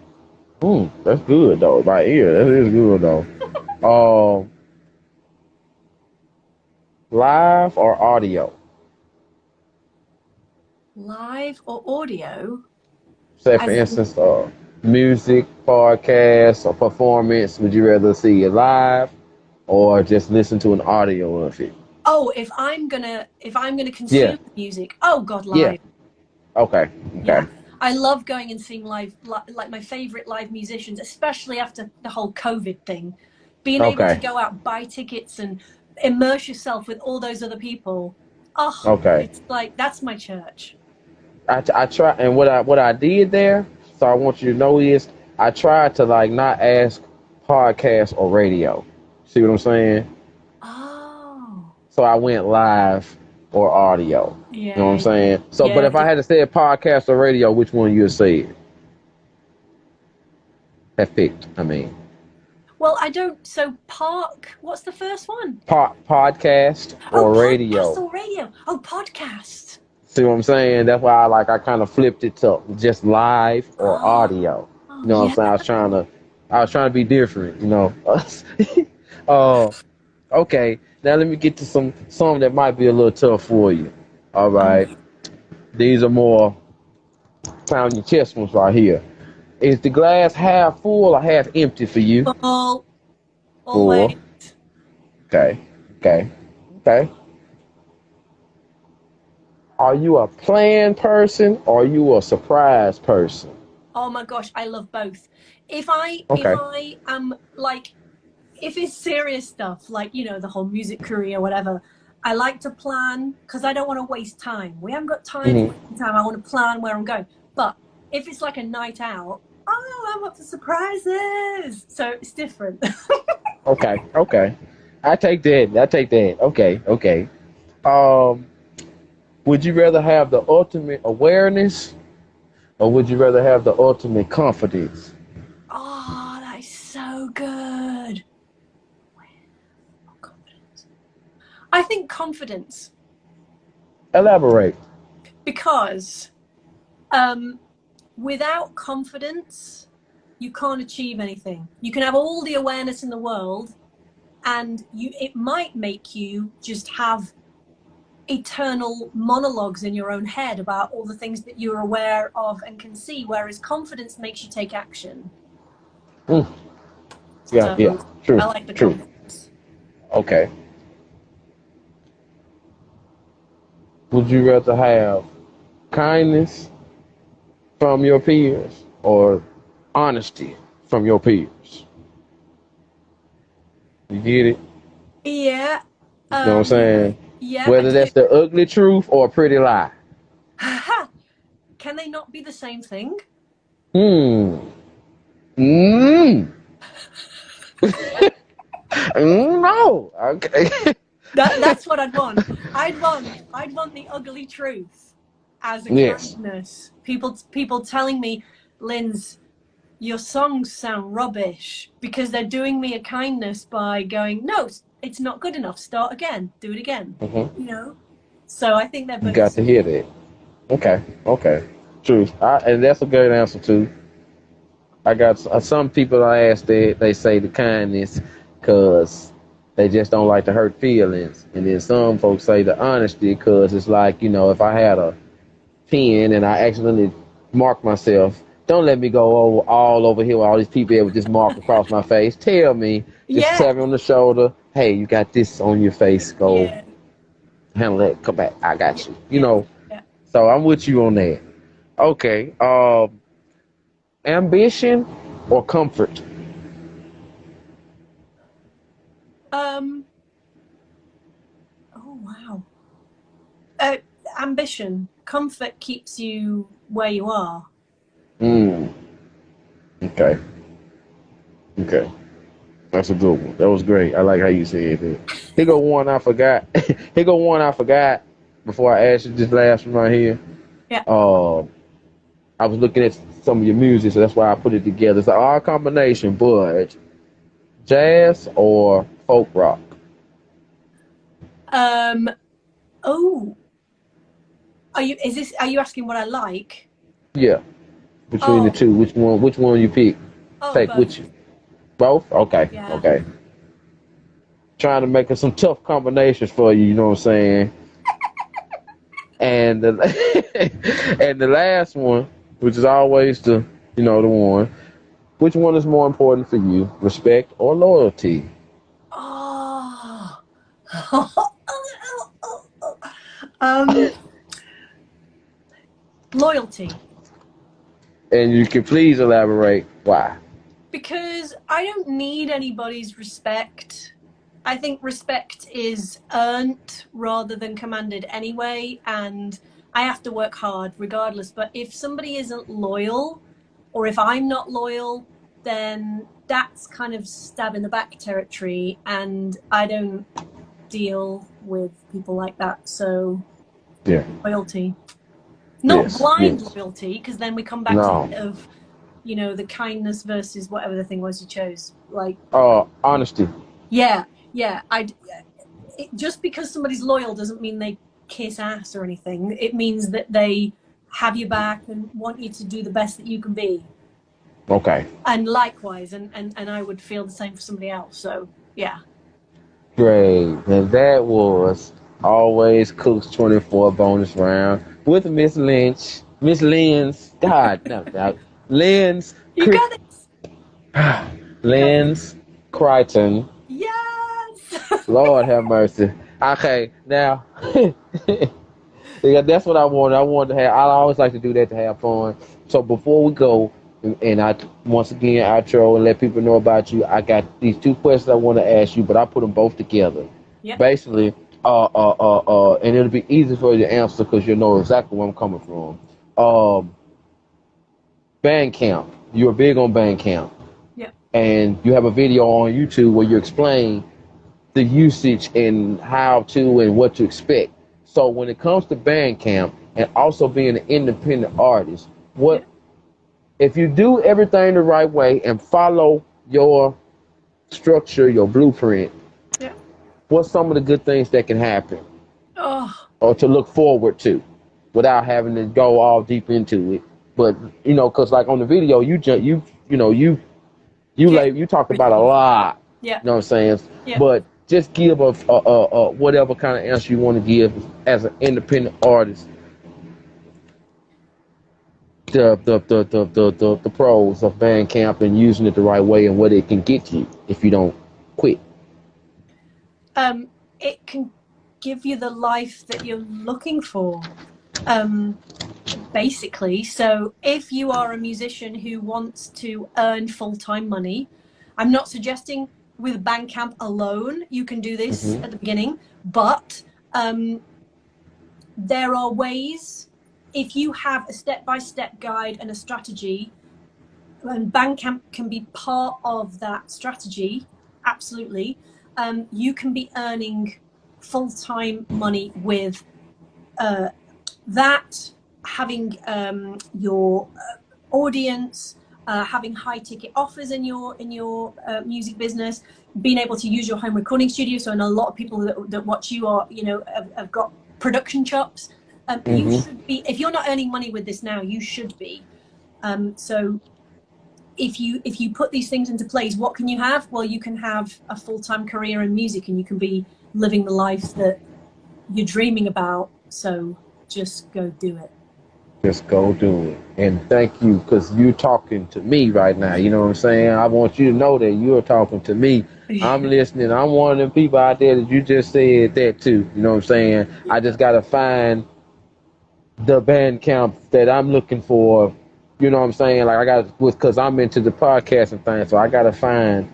B: That's good though. By ear, that is good though. Live or audio?
A: Live or audio?
B: Say for instance, music, podcast, or performance. Would you rather see it live or just listen to an audio of it?
A: Oh, if I'm gonna consume music, oh God, live.
B: Yeah. Okay.
A: Yeah. I love going and seeing live, like my favorite live musicians, especially after the whole COVID thing. Being able to go out, buy tickets, and immerse yourself with all those other people. Oh, it's like that's my church.
B: I try, and what I did there, so I want you to know is I tried to like not ask podcast or radio. See what I'm saying?
A: Oh.
B: So I went live or audio.
A: Yeah.
B: You know what I'm saying? So, but if I had to say a podcast or radio, which one you would say? That picked. I mean.
A: Well, I don't. So, what's the first one?
B: Podcast or radio.
A: Podcast or radio. Oh, podcast.
B: See what I'm saying? That's why I kind of flipped it to just live or audio. You know what I'm saying? I was trying to be different. You know. Okay. Now let me get to some that might be a little tough for you. All right. These are more pound your chest ones right here. Is the glass half full or half empty for you?
A: Full. Always.
B: Okay. Are you a planned person or are you a surprise person?
A: Oh my gosh, I love both. If I am like, if it's serious stuff, like, you know, the whole music career, whatever, I like to plan because I don't want to waste time. We haven't got time. I want to plan where I'm going. But if it's like a night out, I'm up for surprises. So it's different.
B: Okay. I take that. Okay. Would you rather have the ultimate awareness or would you rather have the ultimate confidence?
A: Oh, that is so good. Confidence. I think confidence.
B: Elaborate.
A: Because without confidence, you can't achieve anything. You can have all the awareness in the world and it might make you just have eternal monologues in your own head about all the things that you're aware of and can see, whereas confidence makes you take action.
B: Yeah, true.
A: I like the confidence.
B: Okay. Would you rather have kindness from your peers or honesty from your peers? You get it?
A: Yeah.
B: You know what I'm saying?
A: Yeah.
B: Whether that's the ugly truth or a pretty lie.
A: Can they not be the same thing?
B: No. Okay.
A: That's what I'd want. I'd want the ugly truth as a
B: Yes.
A: kindness. People telling me, Linz, your songs sound rubbish, because they're doing me a kindness by going, no, it's not good enough. Start again. Do it again.
B: Mm-hmm.
A: You know. So I think they're both.
B: You got to hear that. Okay. Truth. And that's a good answer too. I got some people I ask, they say the kindness because they just don't like to hurt feelings. And then some folks say the honesty because it's like, you know, if I had a pen and I accidentally marked myself, don't let me go all over here with all these people that would just mark across my face. Tell me, just tap me on the shoulder. Hey, you got this on your face. Go handle that. Come back. I got you. You know.
A: Yeah.
B: So I'm with you on that. Okay. Ambition or comfort?
A: Oh wow. Ambition. Comfort keeps you where you are.
B: Okay. That's a good one. That was great. I like how you said that. Here go one I forgot. Before I asked you this last one right here.
A: Yeah.
B: I was looking at some of your music, so that's why I put it together. It's an odd combination, but jazz or folk rock?
A: Oh. Are you asking what I like?
B: Yeah. Between the two, which one you pick? Take
A: both.
B: with you. Both? Okay.
A: Yeah.
B: Okay. Trying to make some tough combinations for you, you know what I'm saying? And the last one, which is always the one. Which one is more important for you, respect or loyalty?
A: Oh. Loyalty.
B: And you can please elaborate why.
A: Because I don't need anybody's respect. I think respect is earned rather than commanded anyway, and I have to work hard regardless. But if somebody isn't loyal, or if I'm not loyal, then that's kind of stab in the back territory, and I don't deal with people like that. So loyalty. Not blind loyalty, because then we come back to the of, the kindness versus whatever the thing was you chose. Like
B: honesty.
A: Yeah. Just because somebody's loyal doesn't mean they kiss ass or anything. It means that they have your back and want you to do the best that you can be.
B: Okay.
A: And likewise, and I would feel the same for somebody else. So yeah.
B: Great. And that was Alwayzcookz24 bonus round with Miss Lynch. Miss Linz. God, no. Linz.
A: You got it.
B: Linz Crichton.
A: Yes.
B: Lord have mercy. Okay, now that's what I wanted. I wanted to have. I always like to do that to have fun. So before we go, and I once again outro and let people know about you. I got these two questions I want to ask you, but I put them both together.
A: Yep.
B: Basically, and it'll be easy for you to answer because you know exactly where I'm coming from. Bandcamp. You're big on Bandcamp.
A: Yep.
B: And you have a video on YouTube where you explain the usage and how to and what to expect. So when it comes to Bandcamp and also being an independent artist, what if you do everything the right way and follow your structure, your blueprint?
A: Yeah.
B: What's some of the good things that can happen?
A: Or
B: to look forward to, without having to go all deep into it. But because like on the video, you talk about a lot.
A: Yeah.
B: You know what I'm saying?
A: Yeah.
B: But just give a whatever kind of answer you want to give as an independent artist. The pros of Bandcamp and using it the right way and what it can get you if you don't quit.
A: It can give you the life that you're looking for. Basically, so if you are a musician who wants to earn full-time money, I'm not suggesting with Bandcamp alone. You can do this
B: Mm-hmm.
A: at the beginning, but there are ways. If you have a step-by-step guide and a strategy, and Bandcamp can be part of that strategy, absolutely, you can be earning full-time money with that, having your audience, having high-ticket offers in your music business, being able to use your home recording studio. So, and a lot of people that watch you are, have got production chops. You should be, if you're not earning money with this now, you should be. So if you put these things into place, what can you have? Well, you can have a full-time career in music, and you can be living the life that you're dreaming about. So just go do it.
B: Just go do it. And thank you, because you're talking to me right now. You know what I'm saying? I want you to know that you're talking to me. I'm listening. I'm one of them people out there that you just said that too. You know what I'm saying? I just got to find the Bandcamp that I'm looking for. You know what I'm saying? Like, I got, because I'm into the podcasting thing, so I got to find,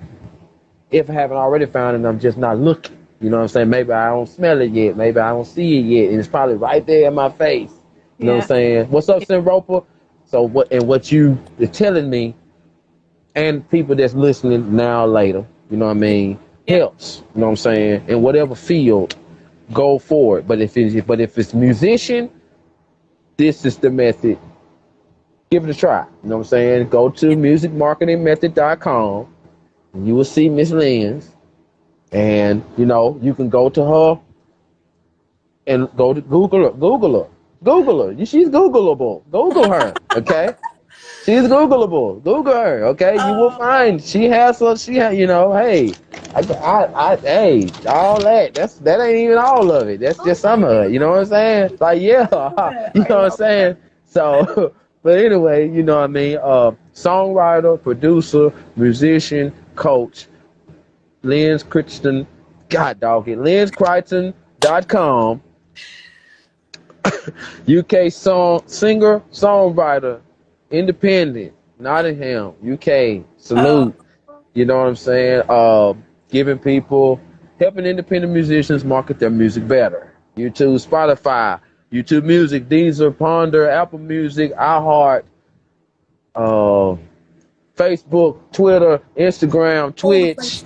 B: if I haven't already found it, I'm just not looking. You know what I'm saying? Maybe I don't smell it yet. Maybe I don't see it yet. And it's probably right there in my face. You know what I'm saying? What's up, Roper? So what you are telling me, and people that's listening now or later, you know what I mean, helps. You know what I'm saying? In whatever field, go for it. But if it's musician, this is the method. Give it a try. You know what I'm saying? Go to musicmarketingmethod.com, and you will see Miss Lynn's. And you can go to her and go to Google her. She's Googleable. Google her, okay? She's Googleable. Google her, okay? You will find hey, hey, all that. That ain't even all of it. That's just some of it. You know what I'm saying? Like, you know what I'm saying? So, but anyway, you know what I mean? Songwriter, producer, musician, coach, Lynn Crichton, God dog it, LynnCrichton.com. UK singer, songwriter, independent, Nottingham, UK. Salute. You know what I'm saying? Helping independent musicians market their music better. YouTube, Spotify, YouTube Music, Deezer, Ponder, Apple Music, iHeart, Facebook, Twitter, Instagram, Twitch.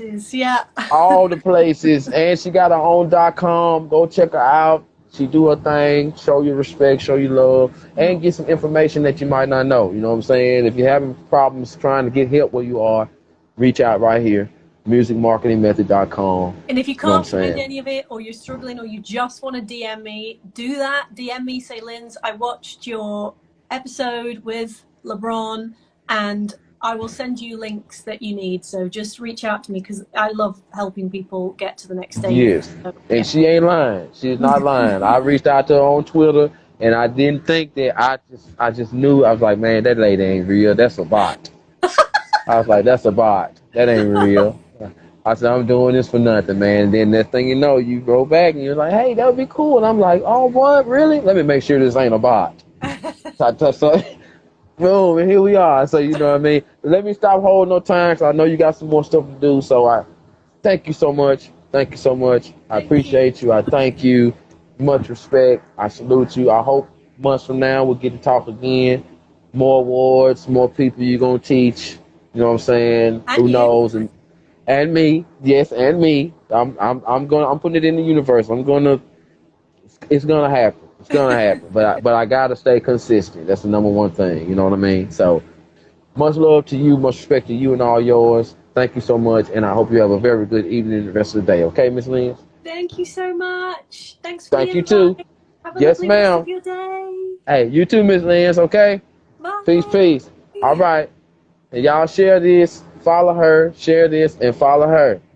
B: All the places. And she got her own .com. Go check her out. She do her thing, show you respect, show you love, and get some information that you might not know. You know what I'm saying? If you're having problems trying to get help where you are, reach out right here, musicmarketingmethod.com.
A: And if you can't find any of it, or you're struggling, or you just want to DM me, do that. DM me, say, Linz, I watched your episode with LeBron, and I will send you links that you need. So just reach out to me, because I love helping people get to the next stage.
B: Yes, and she ain't lying. She's not lying. I reached out to her on Twitter, and I didn't think that. I just knew. I was like, man, that lady ain't real. That's a bot. I was like, that's a bot. That ain't real. I said, I'm doing this for nothing, man. And then next thing you know, you go back and you're like, hey, that would be cool. And I'm like, oh, what? Really? Let me make sure this ain't a bot. So boom, and here we are. So, you know what I mean? Let me stop holding no time, because I know you got some more stuff to do. So I thank you so much. Thank you so much. I appreciate you. I thank you. Much respect. I salute you. I hope months from now we'll get to talk again. More awards, more people you're going to teach. You know what I'm saying?
A: And
B: who
A: you.
B: knows? And me. Yes, and me. I'm putting it in the universe. It's gonna happen. It's gonna happen. But I gotta stay consistent. That's the number one thing. You know what I mean? So much love to you, much respect to you and all yours. Thank you so much, and I hope you have a very good evening and the rest of the day. Okay, Miss Lynn?
A: Thank you so much. Thanks for
B: Thank you too.
A: Have a
B: yes,
A: lovely
B: ma'am.
A: rest of your day.
B: Hey, you too, Miss Lynn. Okay.
A: Bye.
B: Peace. All right. And y'all share this, follow her, share this, and follow her.